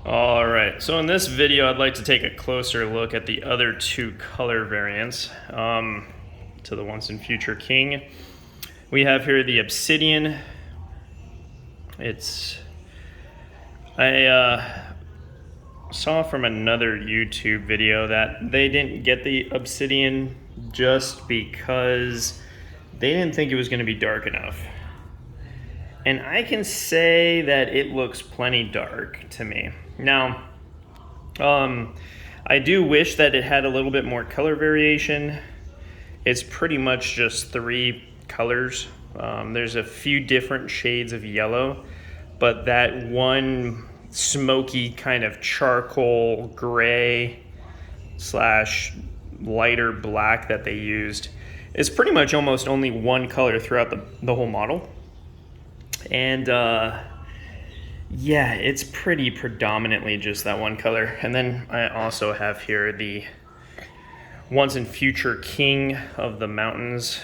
All right, so in this video, I'd like to take a closer look at the other two color variants to the Once and Future King. We have here the Obsidian. I saw from another YouTube video that they didn't get the Obsidian just because they didn't think it was going to be dark enough. And I can say that it looks plenty dark to me. Now, I do wish that it had a little bit more color variation. It's pretty much just 3 colors. There's a few different shades of yellow, but that one smoky kind of charcoal gray slash lighter black that they used is pretty much almost only one color throughout the whole model. And yeah, it's pretty predominantly just that one color. And then I also have here the Once and Future King of the Mountains,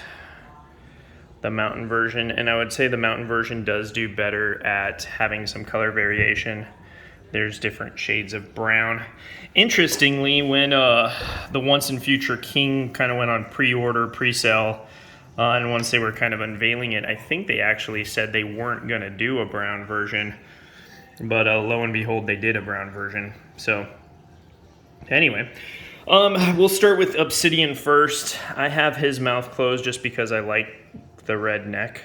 the mountain version. And I would say the mountain version does do better at having some color variation. There's different shades of brown. Interestingly, when the Once and Future King kind of went on pre-order, pre-sale, and once they were kind of unveiling it, I think they actually said they weren't going to do a brown version. But lo and behold, they did a brown version. So anyway, we'll start with Obsidian first. I have his mouth closed just because I like the red neck.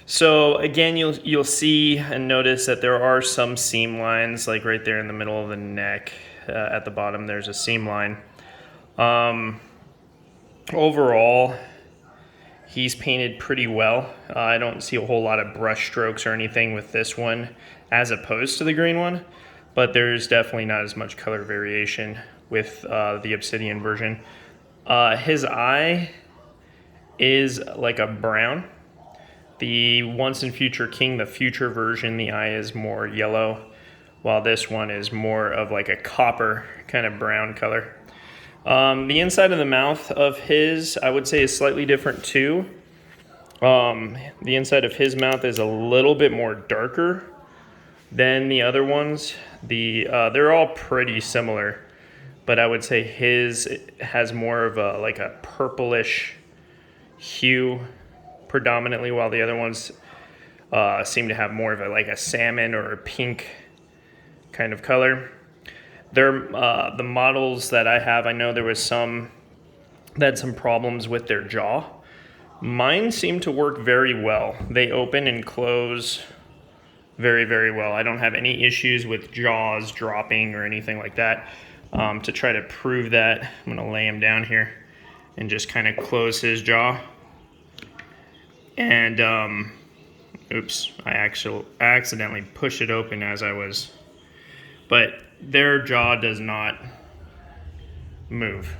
So again, you'll see and notice that there are some seam lines, like right there in the middle of the neck. At the bottom, there's a seam line. Overall, he's painted pretty well. I don't see a whole lot of brush strokes or anything with this one as opposed to the green one, but there's definitely not as much color variation with the Obsidian version. His eye is like a brown. The Once and Future King, the future version, the eye is more yellow, while this one is more of like a copper kind of brown color. The inside of the mouth of his, I would say, is slightly different too. The inside of his mouth is a little bit more darker than the other ones. They're all pretty similar, but I would say his has more of a purplish hue predominantly, while the other ones seem to have more of a salmon or a pink kind of color. The models that I have, I know there was some that had some problems with their jaw. Mine seem to work very well. They open and close very, very well. I don't have any issues with jaws dropping or anything like that. To try to prove that, I'm gonna lay him down here and just kind of close his jaw. And oops, I accidentally pushed it open as I was, but their jaw does not move.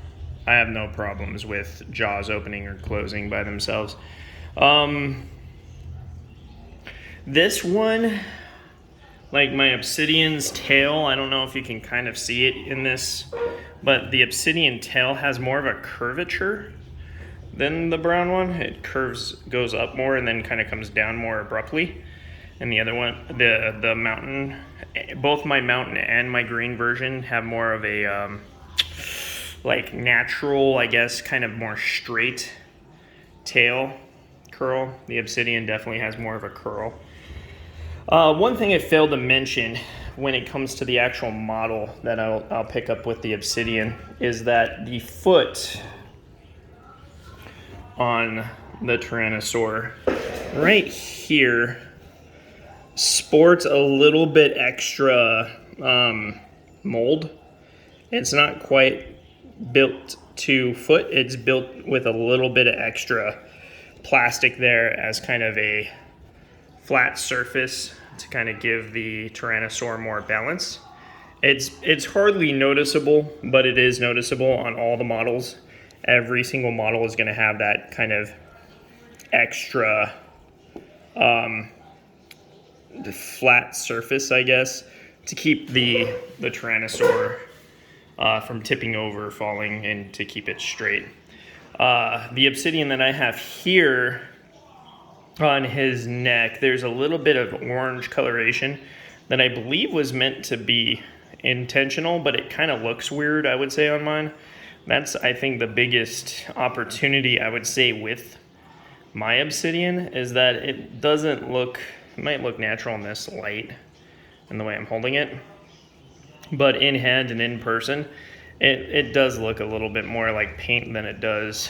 I have no problems with jaws opening or closing by themselves. This one, like my Obsidian's tail, I don't know if you can kind of see it in this, but the Obsidian tail has more of a curvature than the brown one. It goes up more and then kind of comes down more abruptly. And the other one, the mountain, both my mountain and my green version have more of a natural, I guess, kind of more straight tail curl. The Obsidian definitely has more of a curl. One thing I failed to mention when it comes to the actual model that I'll pick up with the Obsidian is that the foot on the Tyrannosaur right here sports a little bit extra mold. It's not quite built to foot. It's built with a little bit of extra plastic there as kind of a flat surface to kind of give the Tyrannosaur more balance. It's hardly noticeable, but it is noticeable on all the models. Every single model is going to have that kind of extra the flat surface, I guess, to keep the Tyrannosaur from tipping over, falling, and to keep it straight. The Obsidian that I have here on his neck, there's a little bit of orange coloration that I believe was meant to be intentional, but it kind of looks weird, I would say, on mine. That's, I think, the biggest opportunity, I would say, with my Obsidian, is that it doesn't look, it might look natural in this light and the way I'm holding it, but in hand and in person, it does look a little bit more like paint than it does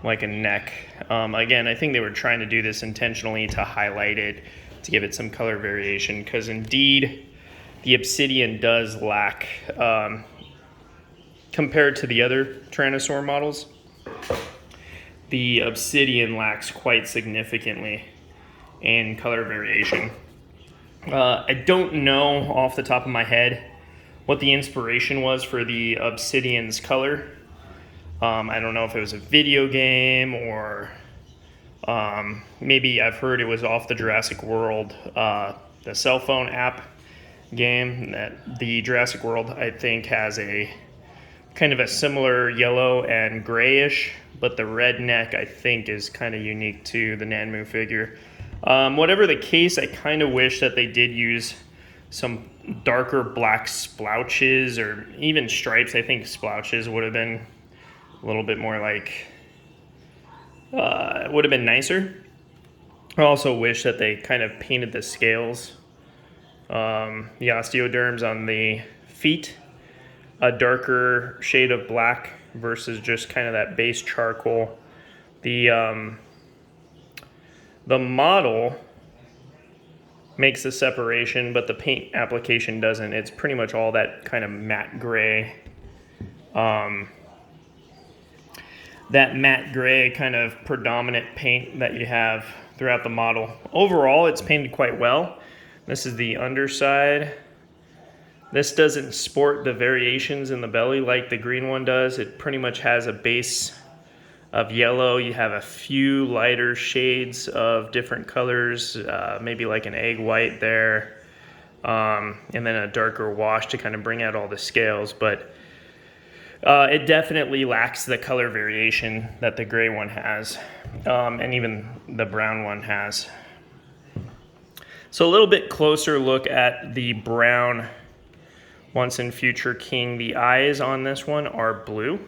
like a neck. Again, I think they were trying to do this intentionally to highlight it, to give it some color variation, because indeed the Obsidian does lack, compared to the other Tyrannosaur models, the Obsidian lacks quite significantly in color variation. I don't know off the top of my head what the inspiration was for the Obsidian's color. I don't know if it was a video game or maybe I've heard it was off the Jurassic World, the cell phone app game. That the Jurassic World, I think, has a kind of a similar yellow and grayish, but the red neck, I think, is kind of unique to the Nanmu figure. Whatever the case, I kind of wish that they did use some darker black splotches or even stripes. I think splotches would have been a little bit more like, would have been nicer. I also wish that they kind of painted the scales, the osteoderms on the feet, a darker shade of black versus just kind of that base charcoal. The model makes the separation, but the paint application doesn't. It's pretty much all that kind of matte gray. That matte gray kind of predominant paint that you have throughout the model. Overall, it's painted quite well. This is the underside. This doesn't sport the variations in the belly like the green one does. It pretty much has a base of yellow. You have a few lighter shades of different colors, maybe like an egg white there, and then a darker wash to kind of bring out all the scales. But it definitely lacks the color variation that the gray one has, and even the brown one has. So a little bit closer look at the brown Once and Future King. The eyes on this one are blue,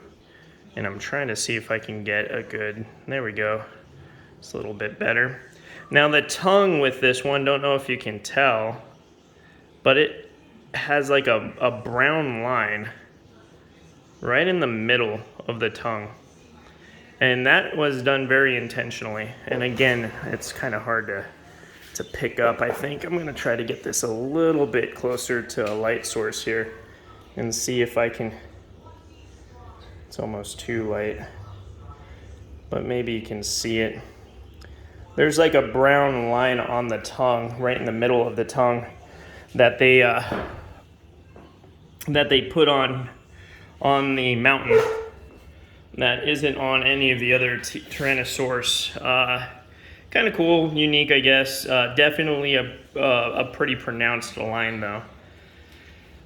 and I'm trying to see if I can get a good, there we go. It's a little bit better. Now the tongue with this one, don't know if you can tell, but it has like a brown line right in the middle of the tongue. And that was done very intentionally. And again, it's kind of hard to pick up, I think. I'm gonna try to get this a little bit closer to a light source here and see if I can, it's almost too light, but maybe you can see it. There's like a brown line on the tongue, right in the middle of the tongue, that they put on the mountain that isn't on any of the other Tyrannosaurs. Kind of cool, unique, I guess. Definitely a pretty pronounced line, though.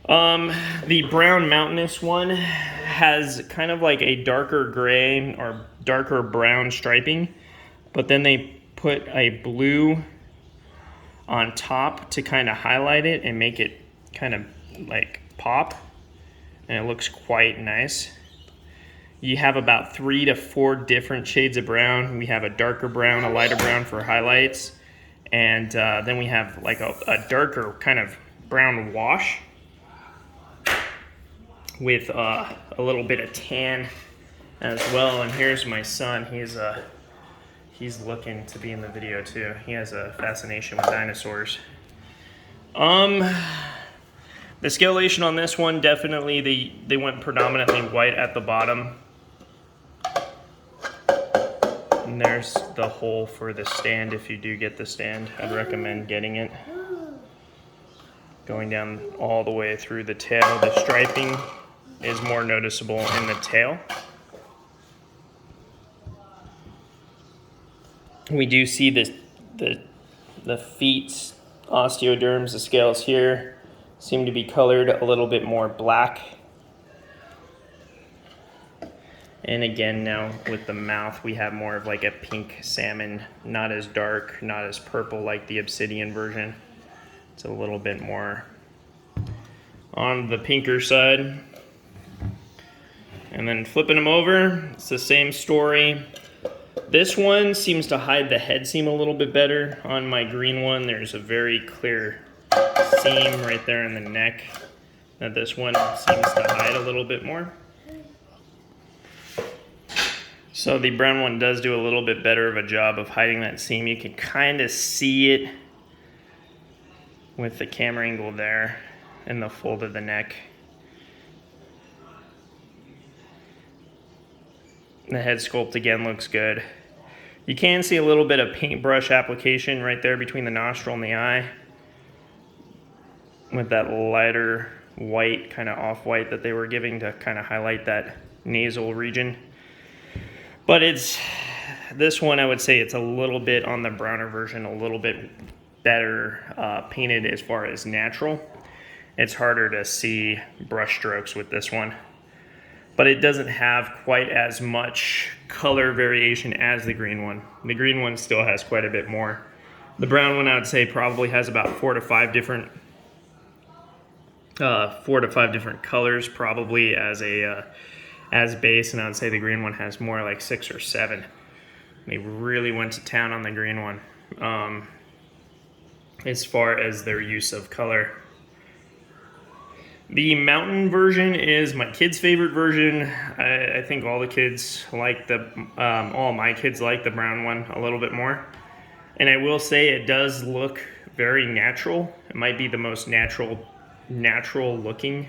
The brown mountainous one has kind of like a darker gray or darker brown striping, but then they put a blue on top to kind of highlight it and make it kind of like pop, and it looks quite nice. You have about 3 to 4 different shades of brown. We have a darker brown, a lighter brown for highlights, and then we have like a darker kind of brown wash with a little bit of tan as well. And here's my son. He's looking to be in the video too. He has a fascination with dinosaurs. The scalation on this one, definitely they went predominantly white at the bottom. And there's the hole for the stand. If you do get the stand, I'd recommend getting it. Going down all the way through the tail. The striping is more noticeable in the tail. We do see the feet osteoderms, the scales here, seem to be colored a little bit more black. And again, now with the mouth, we have more of like a pink salmon, not as dark, not as purple like the Obsidian version. It's a little bit more on the pinker side. And then flipping them over, it's the same story. This one seems to hide the head seam a little bit better. On my green one, there's a very clear seam right there in the neck that this one seems to hide a little bit more. So the brown one does do a little bit better of a job of hiding that seam. You can kind of see it with the camera angle there in the fold of the neck. The head sculpt again looks good. You can see a little bit of paintbrush application right there between the nostril and the eye, with that lighter white, kind of off-white that they were giving to kind of highlight that nasal region. But this one, I would say it's a little bit on the browner version, a little bit better painted as far as natural. It's harder to see brush strokes with this one, but it doesn't have quite as much color variation as the green one. The green one still has quite a bit more. The brown one, I would say, probably has about 4 to 5 different colors, probably as base, and I would say the green one has more like 6 or 7. They really went to town on the green one as far as their use of color. The mountain version is my kids' favorite version. I think all the kids like all my kids like the brown one a little bit more. And I will say it does look very natural. It might be the most natural looking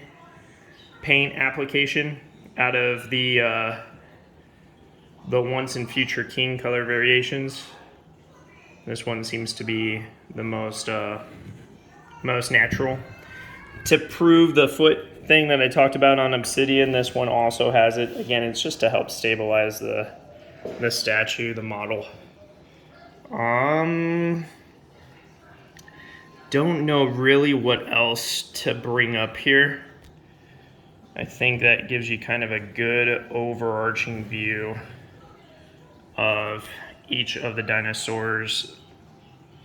paint application out of the Once and Future King color variations. This one seems to be the most natural. To prove the foot thing that I talked about on Obsidian, this one also has it. Again, it's just to help stabilize the statue, the model. Don't know really what else to bring up here. I think that gives you kind of a good overarching view of each of the dinosaurs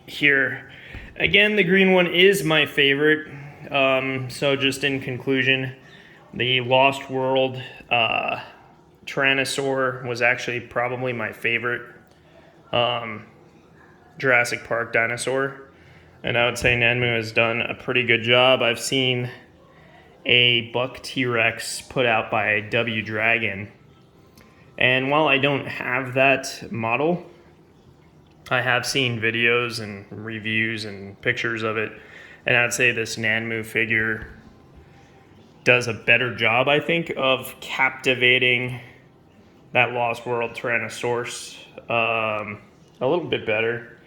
here. Again, the green one is my favorite. So just in conclusion, the Lost World Tyrannosaur was actually probably my favorite Jurassic Park dinosaur. And I would say Nanmu has done a pretty good job. I've seen a buck T-Rex put out by W Dragon. And while I don't have that model, I have seen videos and reviews and pictures of it. And I'd say this Nanmu figure does a better job, I think, of captivating that Lost World Tyrannosaurus a little bit better.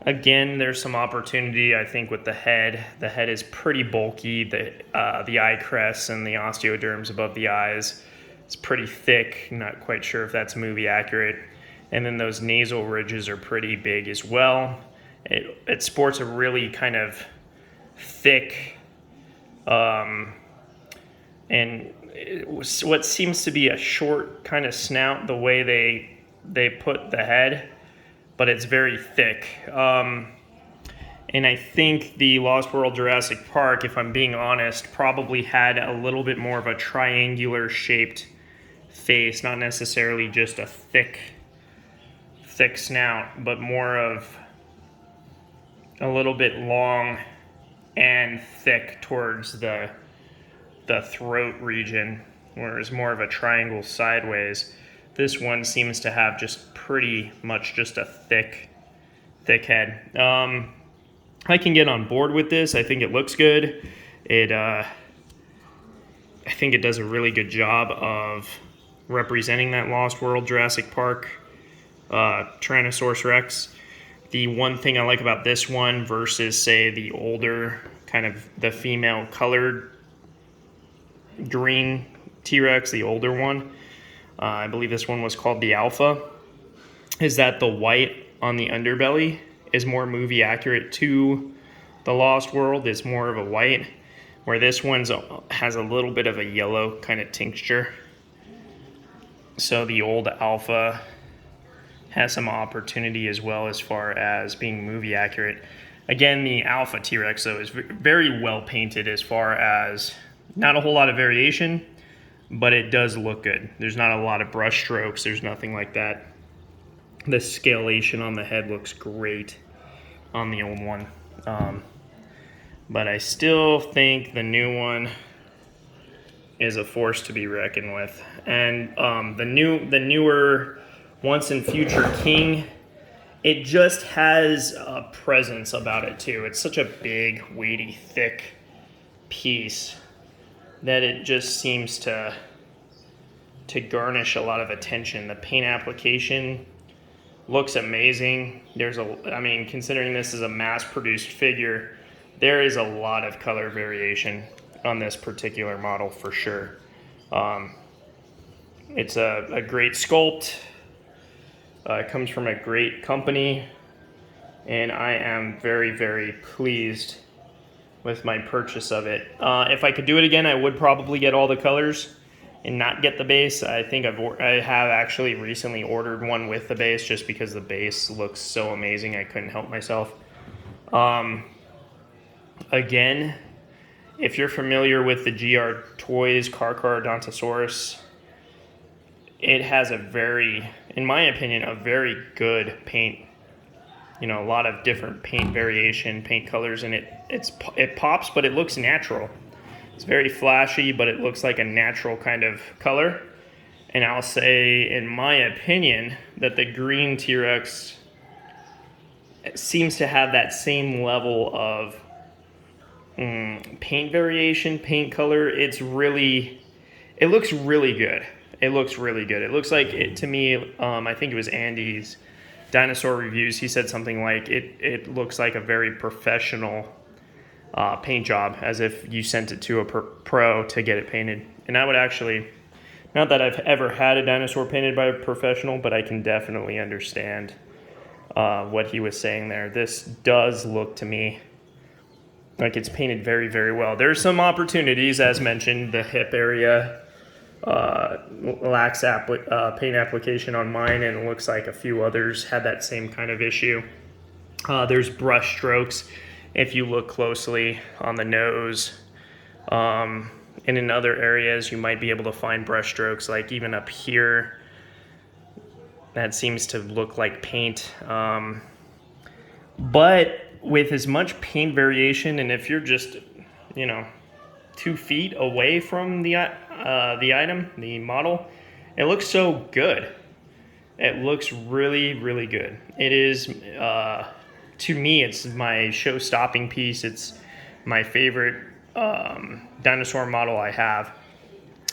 Again, there's some opportunity, I think, with the head. The head is pretty bulky. The eye crests and the osteoderms above the eyes, it's pretty thick. Not quite sure if that's movie accurate. And then those nasal ridges are pretty big as well. It sports a really kind of thick and what seems to be a short kind of snout, the way they put the head, but it's very thick. And I think the Lost World Jurassic Park, if I'm being honest, probably had a little bit more of a triangular shaped face, not necessarily just a thick snout, but more of a little bit long and thick towards the throat region, whereas more of a triangle sideways. This one seems to have just pretty much just a thick head. I can get on board with this. I think it looks good. I think it does a really good job of representing that Lost World Jurassic Park Tyrannosaurus Rex. The one thing I like about this one versus, say, the older, kind of the female colored green T-Rex, the older one, I believe this one was called the Alpha, is that the white on the underbelly is more movie accurate to the Lost World. It's more of a white, where this one has a little bit of a yellow kind of tincture. So the old Alpha has some opportunity as well as far as being movie accurate. Again, the Alpha T-Rex, though, is very well painted as far as not a whole lot of variation, but it does look good. There's not a lot of brush strokes. There's nothing like that. The scalation on the head looks great on the old one. But I still think the new one is a force to be reckoned with. And the newer Once and Future King, it just has a presence about it too. It's such a big, weighty, thick piece that it just seems to garnish a lot of attention. The paint application looks amazing. I mean, considering this is a mass-produced figure, there is a lot of color variation on this particular model for sure. It's a great sculpt. It comes from a great company, and I am very, very pleased with my purchase of it. If I could do it again, I would probably get all the colors and not get the base. I think I have actually recently ordered one with the base just because the base looks so amazing. I couldn't help myself. Again, if you're familiar with the GR Toys Car Dinosaurus, it has a very, in my opinion, a very good paint. You know, a lot of different paint variation, paint colors, and it pops, but it looks natural. It's very flashy, but it looks like a natural kind of color. And I'll say, in my opinion, that the green T-Rex seems to have that same level of paint variation, paint color. It looks really good. It looks really good. It looks like, to me, I think it was Andy's Dinosaur Reviews, he said something like, it looks like a very professional paint job, as if you sent it to a pro to get it painted. And I would actually, not that I've ever had a dinosaur painted by a professional, but I can definitely understand what he was saying there. This does look to me like it's painted very, very well. There's some opportunities, as mentioned, the hip area lacks paint application on mine, and it looks like a few others had that same kind of issue. There's brush strokes if you look closely on the nose, and in other areas you might be able to find brush strokes, like even up here that seems to look like paint. But with as much paint variation, and if you're just 2 feet away from the item, the model, it looks so good. It looks really, really good. It is, to me, it's my show-stopping piece. It's my favorite dinosaur model I have.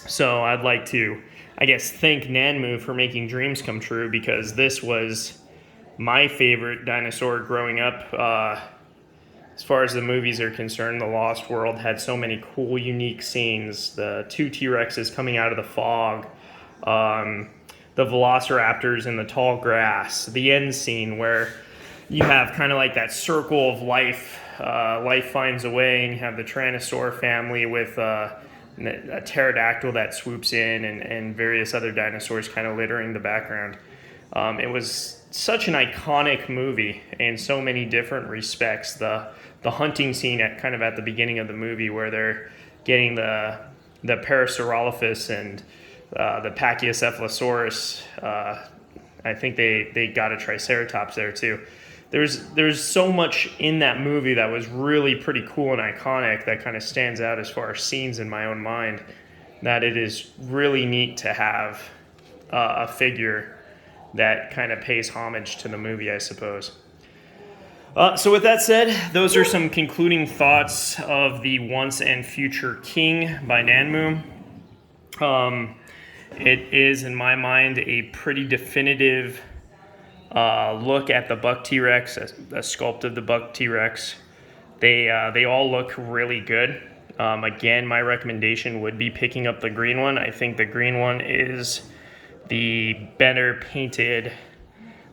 So I'd like to, I guess, thank Nanmu for making dreams come true, because this was my favorite dinosaur growing up. As far as the movies are concerned, The Lost World had so many cool, unique scenes. The 2 T-Rexes coming out of the fog, the velociraptors in the tall grass, the end scene where you have kind of like that circle of life. Life finds a way, and you have the Tyrannosaur family with a pterodactyl that swoops in, and various other dinosaurs kind of littering the background. It was such an iconic movie in so many different respects. The hunting scene at the beginning of the movie, where they're getting the Parasaurolophus and the Pachycephalosaurus. I think they got a Triceratops there too. There's so much in that movie that was really pretty cool and iconic, that kind of stands out as far as scenes in my own mind, that it is really neat to have a figure that kind of pays homage to the movie, I suppose. So with that said, those are some concluding thoughts of the Once and Future King by Nanmu. It is, in my mind, a pretty definitive look at the Buck T-Rex, a sculpt of the Buck T-Rex. They all look really good. Again, my recommendation would be picking up the green one. I think the green one is the better painted.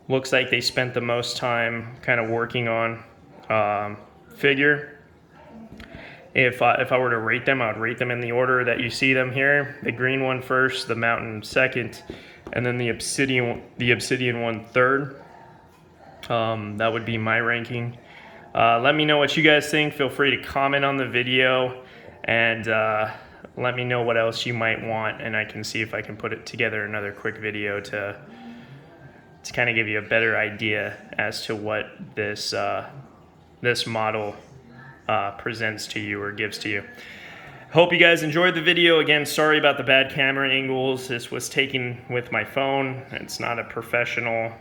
Looks like they spent the most time kind of working on figure. If I were to rate them, I would rate them in the order that you see them here. The green one first, the Mountain second, and then the Obsidian one third. That would be my ranking. Let me know what you guys think. Feel free to comment on the video, and let me know what else you might want, and I can see if I can put it together another quick video to kind of give you a better idea as to what this this model presents to you or gives to you. Hope you guys enjoyed the video. Again, sorry about the bad camera angles. This was taken with my phone. It's not a professional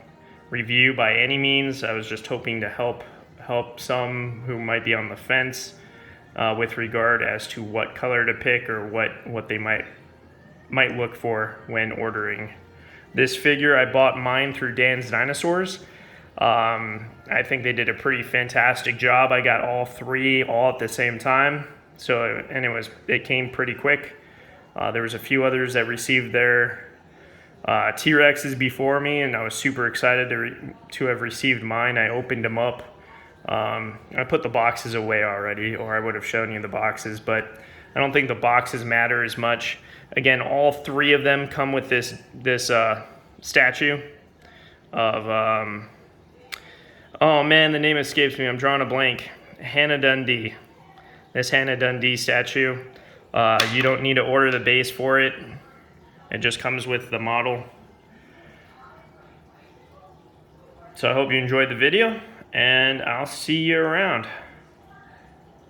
review by any means. I was just hoping to help some who might be on the fence with regard as to what color to pick or what they might look for when ordering this figure. I bought mine through Dan's Dinosaurs. I think they did a pretty fantastic job. I got all three all at the same time. So, and it came pretty quick. There was a few others that received their T-Rexes before me, and I was super excited to have received mine. I opened them up. I put the boxes away already, or I would have shown you the boxes, but I don't think the boxes matter as much. Again, all three of them come with this statue of, oh man, the name escapes me. I'm drawing a blank. Hannah Dundee. This Hannah Dundee statue. You don't need to order the base for it. It just comes with the model. So I hope you enjoyed the video, and I'll see you around.